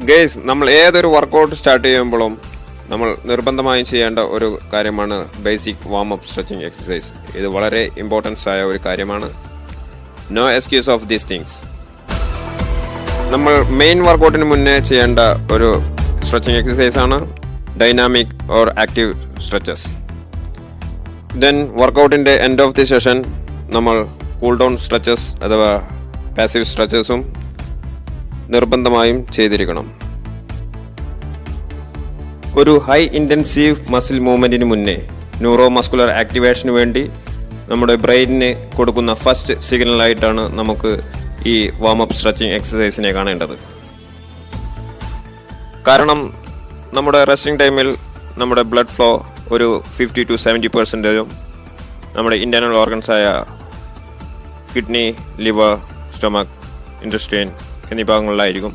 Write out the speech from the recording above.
Guys, നമ്മൾ ഏതൊരു workout start ചെയ്യുമ്പോഴും നമ്മൾ നിർബന്ധമായും ചെയ്യേണ്ട ഒരു കാര്യമാണ് basic warm up stretching exercise. ഇത് വളരെ ഇമ്പോർട്ടൻസ് ആയ ഒരു കാര്യമാണ്. No excuse of these things. നമ്മൾ മെയിൻ വർക്കൗട്ടിന് മുന്നേ ചെയ്യേണ്ട ഒരു സ്ട്രെച്ചിങ് എക്സസൈസ് ആണ് dynamic or active stretches. Then വർക്കൗട്ടിൻ്റെ എൻഡ് ഓഫ് ദി സെഷൻ നമ്മൾ കൂൾ ഡൗൺ സ്ട്രെച്ചസ് അഥവാ പാസീവ് സ്ട്രെച്ചസും നിർബന്ധമായും ചെയ്തിരിക്കണം. ഒരു ഹൈ ഇൻറ്റൻസീവ് മസിൽ മൂവ്മെൻറ്റിന് മുന്നേ ന്യൂറോ മസ്കുലർ ആക്ടിവേഷന് വേണ്ടി നമ്മുടെ ബ്രെയിനിന് കൊടുക്കുന്ന ഫസ്റ്റ് സിഗ്നലായിട്ടാണ് നമുക്ക് ഈ വാം അപ്പ് സ്ട്രെച്ചിങ് എക്സസൈസിനെ കാണേണ്ടത്. കാരണം നമ്മുടെ റെസ്റ്റിംഗ് ടൈമിൽ നമ്മുടെ ബ്ലഡ് ഫ്ലോ ഒരു 50 to 70% നമ്മുടെ ഇൻറ്റേർണൽ ഓർഗൻസായ കിഡ്നി, ലിവർ, സ്റ്റൊമക്ക്, ഇൻറ്റസ്റ്റൈൻ എന്നീ ഭാഗങ്ങളിലായിരിക്കും.